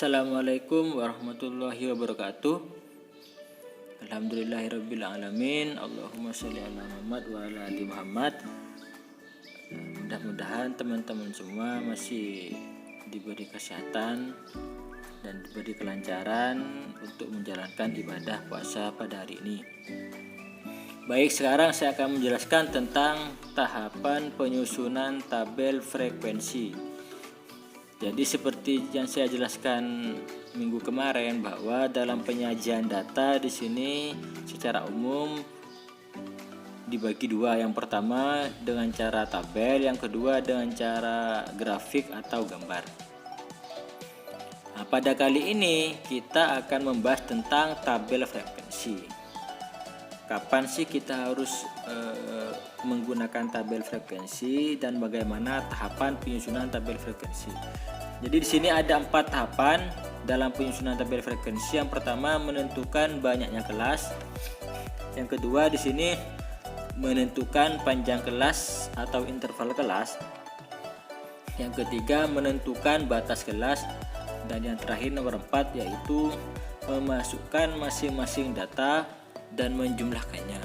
Assalamualaikum warahmatullahi wabarakatuh. Alhamdulillahirrabbilalamin. Allahumma sholli ala Muhammad wa ala ali Muhammad. Mudah-mudahan teman-teman semua masih diberi kesehatan dan diberi kelancaran untuk menjalankan ibadah puasa pada hari ini. Baik, sekarang saya akan menjelaskan tentang tahapan penyusunan tabel frekuensi. Jadi seperti yang saya jelaskan minggu kemarin, bahwa dalam penyajian data di sini secara umum dibagi dua. Yang pertama dengan cara tabel, yang kedua dengan cara grafik atau gambar. Nah, pada kali ini kita akan membahas tentang tabel frekuensi. Kapan sih kita harus menggunakan tabel frekuensi dan bagaimana tahapan penyusunan tabel frekuensi? Jadi di sini ada 4 tahapan dalam penyusunan tabel frekuensi. Yang pertama menentukan banyaknya kelas. Yang kedua di sini menentukan panjang kelas atau interval kelas. Yang ketiga menentukan batas kelas, dan yang terakhir nomor 4 yaitu memasukkan masing-masing data dan menjumlahkannya.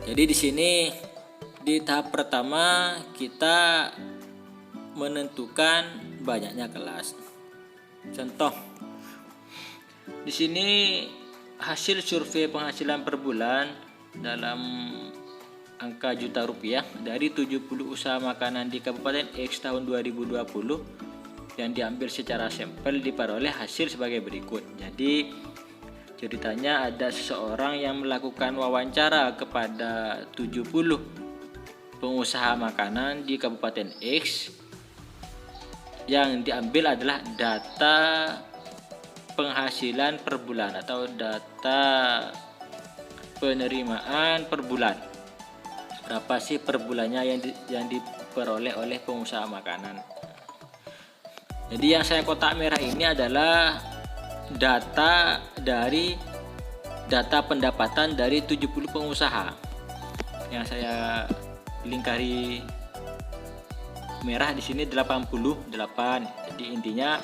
Jadi di sini di tahap pertama kita menentukan banyaknya kelas. Contoh, di sini hasil survei penghasilan per bulan dalam angka juta rupiah dari 70 usaha makanan di Kabupaten X tahun 2020 yang diambil secara sampel diperoleh hasil sebagai berikut. Jadi ceritanya ada seseorang yang melakukan wawancara kepada 70 pengusaha makanan di Kabupaten X. Yang diambil adalah data penghasilan per bulan atau data penerimaan per bulan. Berapa sih per bulannya yang diperoleh oleh pengusaha makanan. Jadi yang saya kotak merah ini adalah data pendapatan dari 70 pengusaha. Yang saya lingkari merah di sini 88. Jadi intinya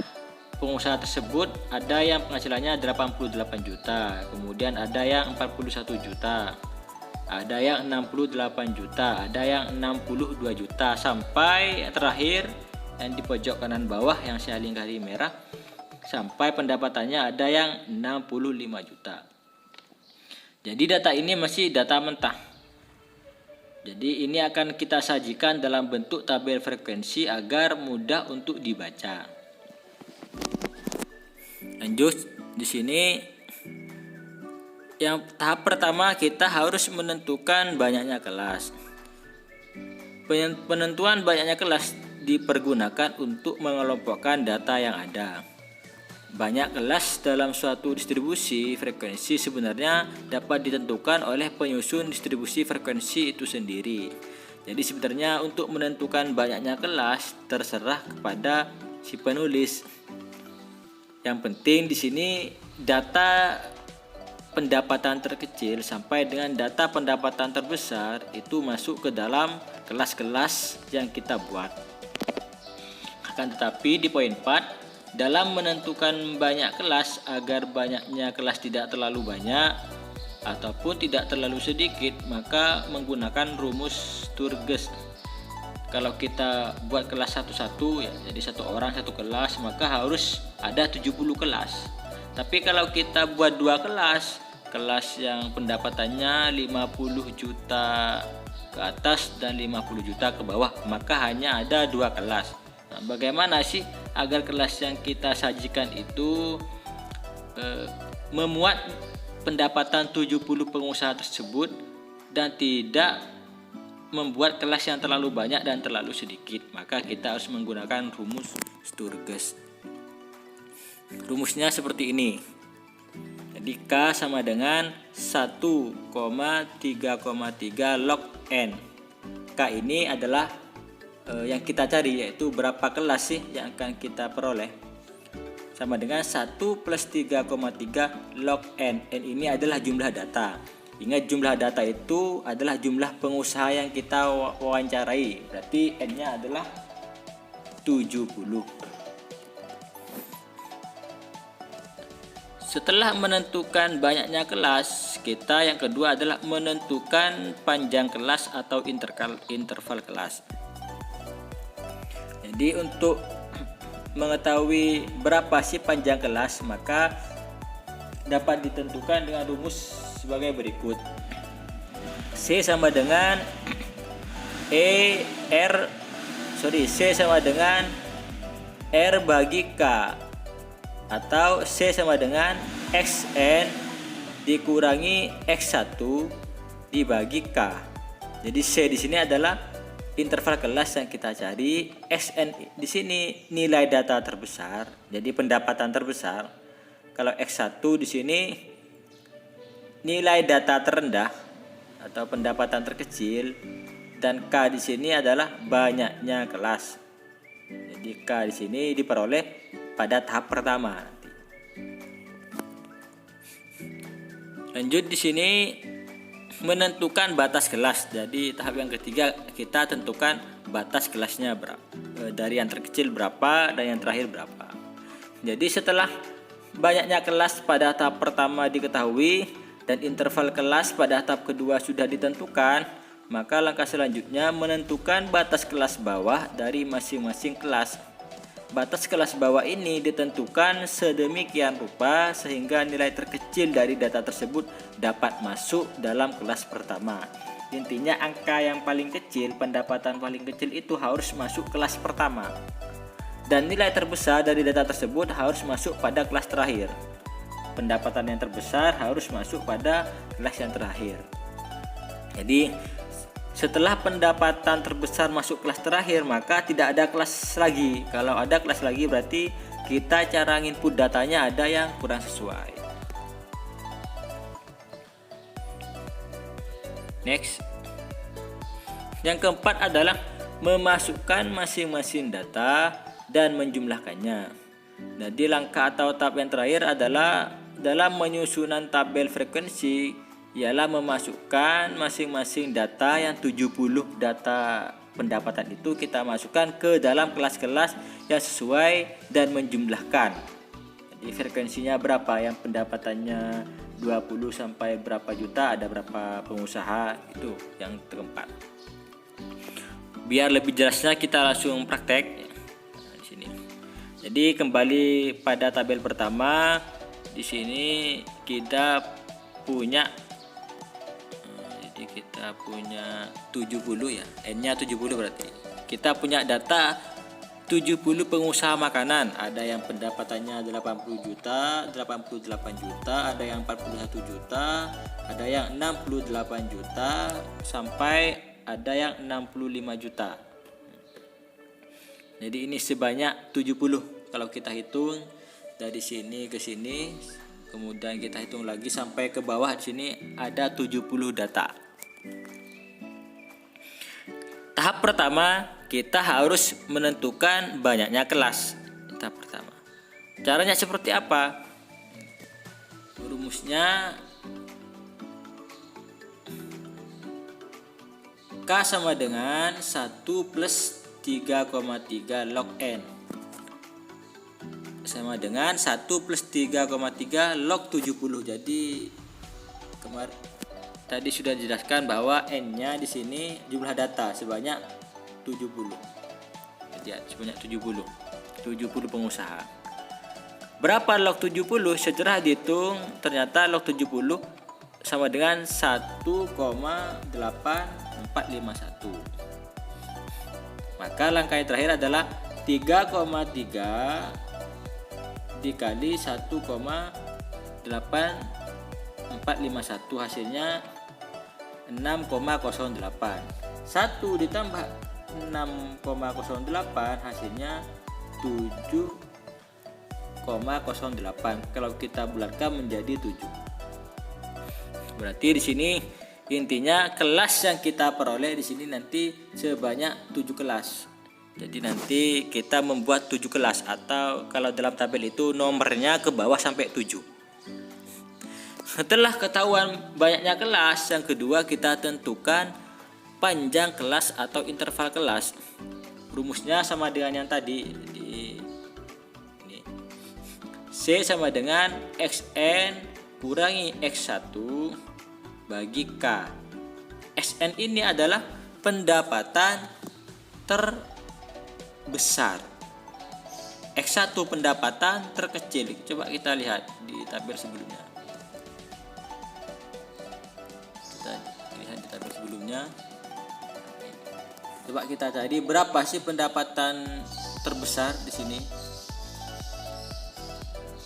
pengusaha tersebut ada yang penghasilannya 88 juta, kemudian ada yang 41 juta, ada yang 68 juta, ada yang 62 juta, sampai terakhir yang di pojok kanan bawah yang saya lingkari merah, sampai pendapatannya ada yang 65 juta. Jadi data ini masih data mentah. Jadi ini akan kita sajikan dalam bentuk tabel frekuensi agar mudah untuk dibaca. Lanjut di sini, yang tahap pertama kita harus menentukan banyaknya kelas. Penentuan banyaknya kelas dipergunakan untuk mengelompokkan data yang ada. Banyak kelas dalam suatu distribusi frekuensi sebenarnya dapat ditentukan oleh penyusun distribusi frekuensi itu sendiri. Jadi sebenarnya untuk menentukan banyaknya kelas terserah kepada si penulis. Yang penting di sini data pendapatan terkecil sampai dengan data pendapatan terbesar itu masuk ke dalam kelas-kelas yang kita buat. Akan tetapi di poin 4, dalam menentukan banyak kelas agar banyaknya kelas tidak terlalu banyak ataupun tidak terlalu sedikit, maka menggunakan rumus Sturges. Kalau kita buat kelas satu-satu ya, jadi satu orang satu kelas, maka harus ada 70 kelas. Tapi kalau kita buat dua kelas yang pendapatannya 50 juta ke atas dan 50 juta ke bawah, maka hanya ada dua kelas. Nah, bagaimana sih agar kelas yang kita sajikan itu memuat pendapatan 70 pengusaha tersebut dan tidak membuat kelas yang terlalu banyak dan terlalu sedikit? Maka kita harus menggunakan rumus Sturges. Rumusnya seperti ini. Jadi K sama dengan 1,3,3 log N. K ini adalah yang kita cari, yaitu berapa kelas sih yang akan kita peroleh, sama dengan 1 plus 3,3 log N. N ini adalah jumlah data. Ingat, jumlah data itu adalah jumlah pengusaha yang kita wawancarai. Berarti N-nya adalah 70. Setelah menentukan banyaknya kelas, kita yang kedua adalah menentukan panjang kelas atau interval kelas. Jadi untuk mengetahui berapa sih panjang kelas, maka dapat ditentukan dengan rumus sebagai berikut. C sama dengan C sama dengan R bagi K, atau C sama dengan XN dikurangi X1 dibagi K. Jadi C di sini adalah interval kelas yang kita cari. XN di sini nilai data terbesar, jadi pendapatan terbesar. Kalau X1 di sini nilai data terendah atau pendapatan terkecil, dan K di sini adalah banyaknya kelas. Jadi K di sini diperoleh pada tahap pertama nanti. Lanjut di sini menentukan batas kelas. Jadi tahap yang ketiga kita tentukan batas kelasnya berapa. Dari yang terkecil berapa dan yang terakhir berapa. Jadi setelah banyaknya kelas pada tahap pertama diketahui dan interval kelas pada tahap kedua sudah ditentukan, maka langkah selanjutnya menentukan batas kelas bawah dari masing-masing kelas. Batas kelas bawah ini ditentukan sedemikian rupa sehingga nilai terkecil dari data tersebut dapat masuk dalam kelas pertama. Intinya angka yang paling kecil, pendapatan paling kecil itu harus masuk kelas pertama. Dan nilai terbesar dari data tersebut harus masuk pada kelas terakhir. Pendapatan yang terbesar harus masuk pada kelas yang terakhir. Jadi setelah pendapatan terbesar masuk kelas terakhir, maka tidak ada kelas lagi. Kalau ada kelas lagi berarti kita cara input datanya ada yang kurang sesuai. Next. Yang keempat adalah memasukkan masing-masing data dan menjumlahkannya. Jadi langkah atau tahap yang terakhir adalah dalam menyusunan tabel frekuensi, ialah memasukkan masing-masing data yang 70 data pendapatan itu kita masukkan ke dalam kelas-kelas yang sesuai dan menjumlahkan. Jadi frekuensinya berapa, yang pendapatannya 20 sampai berapa juta, ada berapa pengusaha, itu yang keempat. Biar lebih jelasnya kita langsung praktek di sini. Jadi kembali pada tabel pertama, di sini kita punya 70 ya, N-nya 70 berarti. Kita punya data 70 pengusaha makanan, ada yang pendapatannya 80 juta, 88 juta, ada yang 41 juta, ada yang 68 juta, sampai ada yang 65 juta. Jadi ini sebanyak 70. Kalau kita hitung dari sini ke sini, kemudian kita hitung lagi sampai ke bawah, di sini ada 70 data. Tahap pertama kita harus menentukan banyaknya kelas. Tahap pertama. Caranya seperti apa? Rumusnya K sama dengan 1 plus 3,3 log N sama dengan 1 plus 3,3 log 70. Jadi kemarin tadi sudah dijelaskan bahwa N-nya di sini jumlah data sebanyak 70. Jadi sebanyak 70 pengusaha. Berapa log 70? Setelah dihitung ternyata log 70 sama dengan 1,8451. Maka langkah yang terakhir adalah 3,3 dikali 1,8451, hasilnya 6,08. 1 ditambah 6,08 hasilnya 7,08. Kalau kita bulatkan menjadi 7. Berarti di sini intinya kelas yang kita peroleh di sini nanti sebanyak 7 kelas. Jadi nanti kita membuat 7 kelas, atau kalau dalam tabel itu nomornya ke bawah sampai 7. Setelah ketahuan banyaknya kelas, yang kedua kita tentukan panjang kelas atau interval kelas. rumusnya sama dengan yang tadi di ini. C sama dengan XN kurangi X1 bagi K. XN ini adalah pendapatan terbesar. X1 pendapatan terkecil. Coba kita lihat di tabel sebelumnya. Kita lihat di tabel sebelumnya. Coba kita cari berapa sih pendapatan terbesar di sini.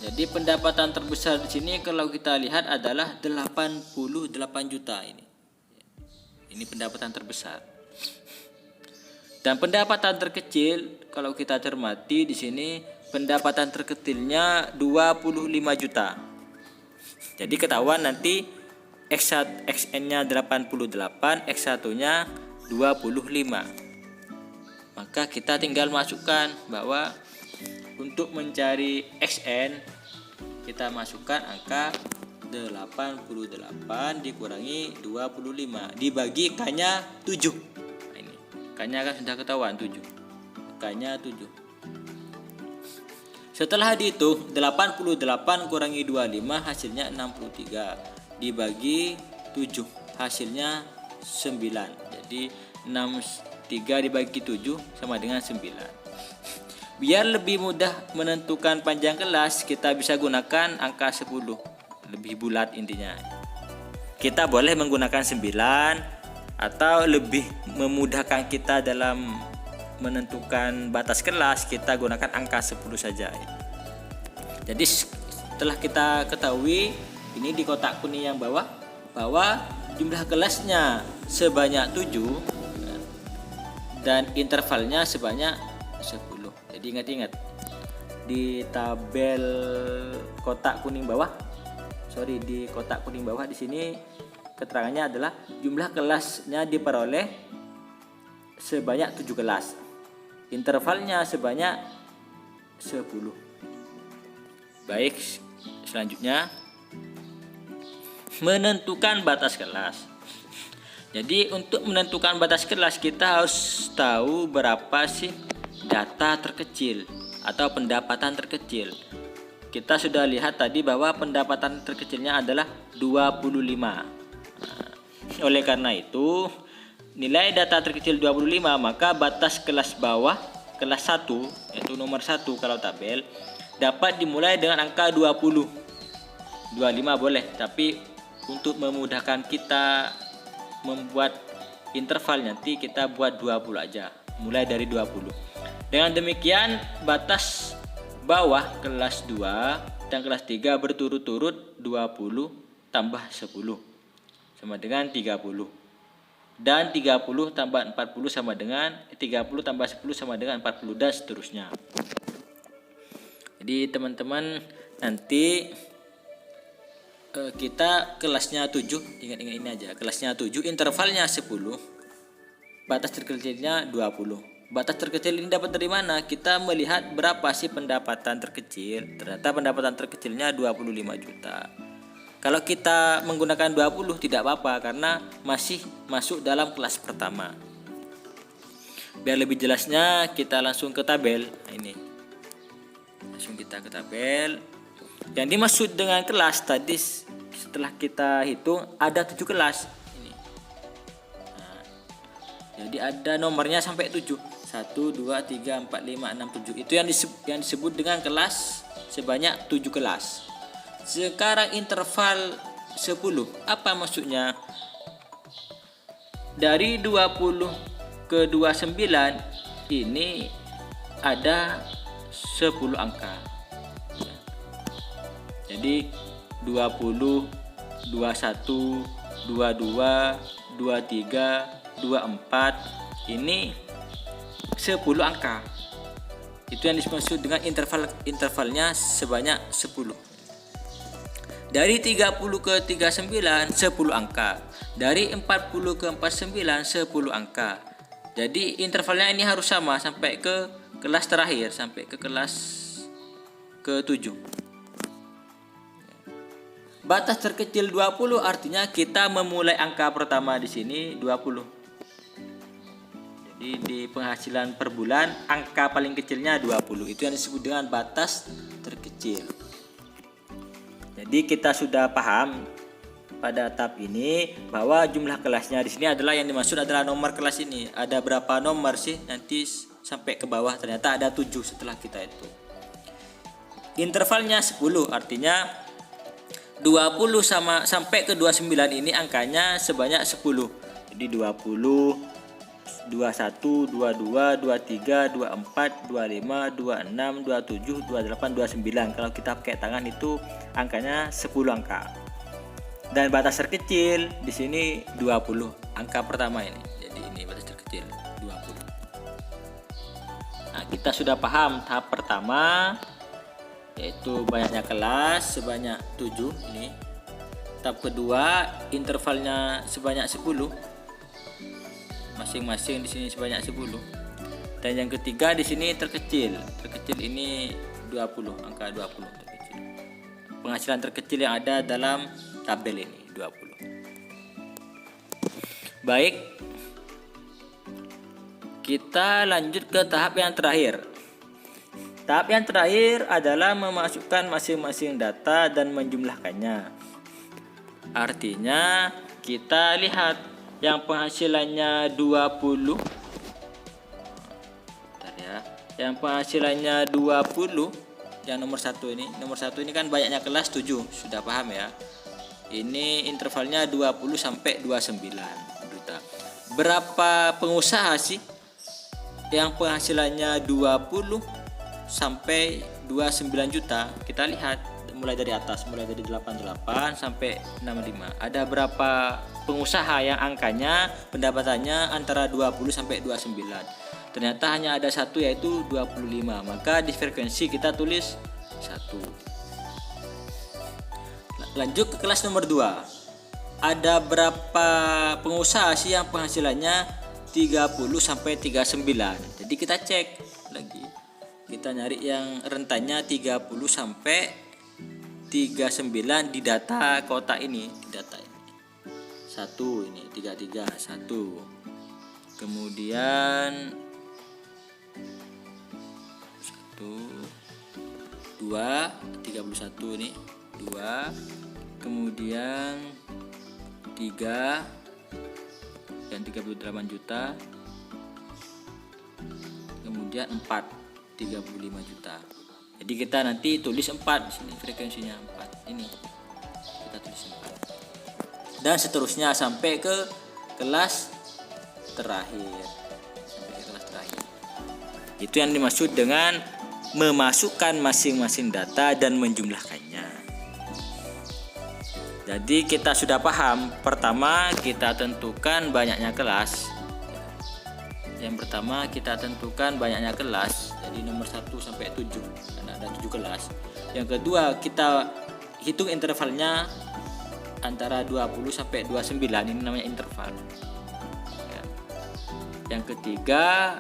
Jadi pendapatan terbesar di sini kalau kita lihat adalah 88 juta ini. Ini pendapatan terbesar. Dan pendapatan terkecil kalau kita cermati di sini pendapatan terkecilnya 25 juta. Jadi ketahuan nanti XN-nya 88, X1-nya 25. Maka kita tinggal masukkan bahwa untuk mencari XN kita masukkan angka 88 dikurangi 25 dibagi K-nya 7. Nah, ini K-nya kan sudah ketahuan 7. K-nya 7. Setelah dihitung 88 kurangi 25 hasilnya 63 dibagi 7 hasilnya 9. Jadi 63 dibagi 7 sama dengan 9. Biar lebih mudah menentukan panjang kelas, kita bisa gunakan angka 10. Lebih bulat intinya. Kita boleh menggunakan 9 atau lebih memudahkan kita dalam menentukan batas kelas, kita gunakan angka 10 saja. Jadi setelah kita ketahui ini di kotak kuning yang bawah bahwa jumlah kelasnya sebanyak 7 dan intervalnya sebanyak 10. Jadi ingat-ingat di tabel kotak kuning bawah, di kotak kuning bawah di sini keterangannya adalah jumlah kelasnya diperoleh sebanyak 7 kelas. Intervalnya sebanyak 10. Baik, selanjutnya menentukan batas kelas. Jadi untuk menentukan batas kelas kita harus tahu berapa sih data terkecil atau pendapatan terkecil. Kita sudah lihat tadi bahwa pendapatan terkecilnya adalah 25. Nah, oleh karena itu nilai data terkecil 25, maka batas kelas bawah kelas 1 yaitu nomor 1 kalau tabel dapat dimulai dengan angka 20. 25 boleh, tapi untuk memudahkan kita membuat interval nanti kita buat 20 aja, mulai dari 20. Dengan demikian batas bawah kelas 2 dan kelas 3 berturut-turut 20 tambah 10 sama dengan 30. Dan 30 tambah 40 sama dengan 30 tambah 10 sama dengan 40 dan seterusnya. Jadi teman-teman nanti kita kelasnya 7, ingat-ingat ini aja, kelasnya 7, intervalnya 10, batas terkecilnya 20. Batas terkecil ini dapat dari mana? Kita melihat berapa sih pendapatan terkecil. Ternyata pendapatan terkecilnya 25 juta. Kalau kita menggunakan 20 tidak apa-apa karena masih masuk dalam kelas pertama. Biar lebih jelasnya kita langsung ke tabel. Nah, ini. Langsung kita ke tabel. Yang dimaksud dengan kelas tadi setelah kita hitung ada 7 kelas. Ini. Nah, jadi ada nomornya sampai 7. 1, 2, 3, 4, 5, 6, 7. Itu yang disebut dengan kelas sebanyak 7 kelas. Sekarang interval 10. Apa maksudnya? Dari 20 ke 29 ini ada 10 angka. Jadi 20, 21, 22, 23, 24 ini 10 angka. Itu yang dimaksud dengan intervalnya sebanyak 10. Dari 30 ke 39 10 angka. Dari 40 ke 49 10 angka. Jadi intervalnya ini harus sama sampai ke kelas terakhir, sampai ke kelas ke-7. Batas terkecil 20 artinya kita memulai angka pertama di sini 20. Di penghasilan per bulan angka paling kecilnya 20. Itu yang disebut dengan batas terkecil. Jadi kita sudah paham pada tahap ini bahwa jumlah kelasnya di sini adalah yang dimaksud adalah nomor kelas ini. Ada berapa nomor sih? Nanti sampai ke bawah ternyata ada 7 setelah kita itu. Intervalnya 10, artinya 20 sampai ke 29 ini angkanya sebanyak 10. Jadi 20, 21, 22, 23, 24, 25, 26, 27, 28, 29. Kalau kita pakai tangan itu angkanya 10 angka. Dan batas terkecil di sini 20, angka pertama ini. Jadi ini batas terkecil 20. Nah, kita sudah paham tahap pertama yaitu banyaknya kelas sebanyak 7 ini. Tahap kedua intervalnya sebanyak 10. Masing-masing di sini sebanyak 10. Dan yang ketiga di sini terkecil. Terkecil ini 20, angka 20 terkecil. Penghasilan terkecil yang ada dalam tabel ini 20. Baik. Kita lanjut ke tahap yang terakhir. Tahap yang terakhir adalah memasukkan masing-masing data dan menjumlahkannya. Artinya kita lihat yang penghasilannya 20. Bentar ya. Yang penghasilannya 20, yang nomor 1 ini. Nomor 1 ini kan banyaknya kelas 7, sudah paham ya. Ini intervalnya 20 sampai 29 juta. Berapa pengusaha sih yang penghasilannya 20 sampai 29 juta? Kita lihat mulai dari atas, mulai dari 88 sampai 65. Ada berapa pengusaha yang angkanya pendapatannya antara 20 sampai 29? Ternyata hanya ada satu, yaitu 25. Maka di frekuensi kita tulis 1. Lanjut ke kelas nomor 2. Ada berapa pengusaha sih yang penghasilannya 30 sampai 39? Jadi kita cek lagi. Kita nyari yang rentannya 30 sampai 39 di data kotak ini, di data ini. 1 ini 33, 1. Kemudian 1 2 31 ini 2. Kemudian 3 yang 38 juta. Kemudian 4 35 juta. Jadi kita nanti tulis 4 di sini, frekuensinya 4. Ini kita tulis 4. Dan seterusnya sampai ke kelas terakhir. Sampai ke kelas terakhir. Itu yang dimaksud dengan memasukkan masing-masing data dan menjumlahkannya. Jadi kita sudah paham. Pertama kita tentukan banyaknya kelas. Yang pertama kita tentukan banyaknya kelas. Jadi nomor 1 sampai 7 karena ada 7 kelas. Yang kedua kita hitung intervalnya antara 20 sampai 29, ini namanya interval. Ya. Yang ketiga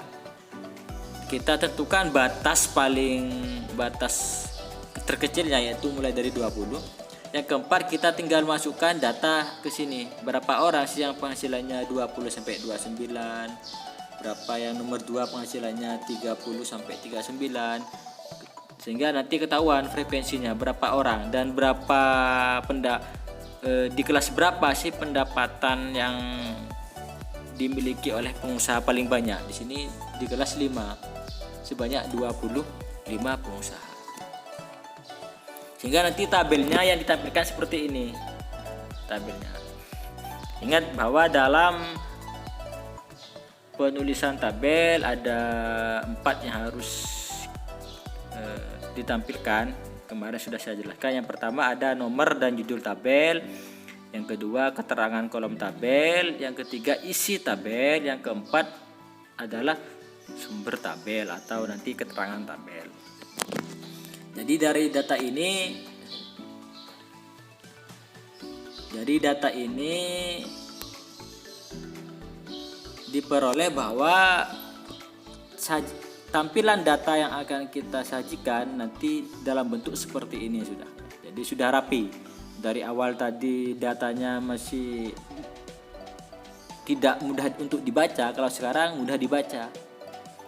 kita tentukan batas terkecilnya, yaitu mulai dari 20. Yang keempat kita tinggal masukkan data ke sini. Berapa orang sih yang penghasilannya 20 sampai 29? Berapa yang nomor 2 penghasilannya 30 sampai 39, sehingga nanti ketahuan frekuensinya berapa orang dan berapa di kelas berapa sih pendapatan yang dimiliki oleh pengusaha paling banyak. Di sini di kelas 5 sebanyak 25 pengusaha. Sehingga nanti tabelnya yang ditampilkan seperti ini. Tabelnya. Ingat bahwa dalam penulisan tabel ada 4 yang harus ditampilkan. Kemarin sudah saya jelaskan. Yang pertama ada nomor dan judul tabel. Yang kedua keterangan kolom tabel. Yang ketiga isi tabel. Yang keempat adalah sumber tabel atau nanti keterangan tabel. Jadi dari data ini diperoleh bahwa tampilan data yang akan kita sajikan nanti dalam bentuk seperti ini sudah. Jadi sudah rapi. Dari awal tadi datanya masih tidak mudah untuk dibaca, kalau sekarang mudah dibaca.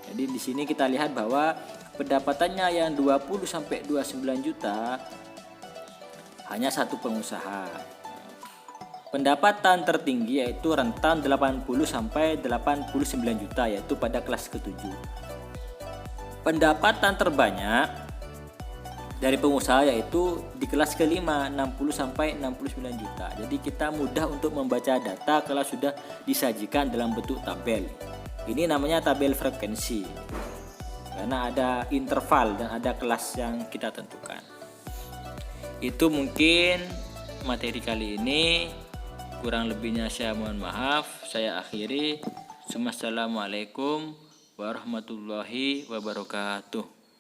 Jadi di sini kita lihat bahwa pendapatannya yang 20 sampai 29 juta hanya satu pengusaha. Pendapatan tertinggi yaitu rentan 80 sampai 89 juta yaitu pada kelas ke-7. Pendapatan terbanyak dari pengusaha yaitu di kelas ke-5 60 sampai 69 juta. Jadi kita mudah untuk membaca data kalau sudah disajikan dalam bentuk tabel. Ini namanya tabel frekuensi. Karena ada interval dan ada kelas yang kita tentukan. Itu mungkin materi kali ini. Kurang lebihnya saya mohon maaf. Saya akhiri. Wassalamualaikum warahmatullahi wabarakatuh.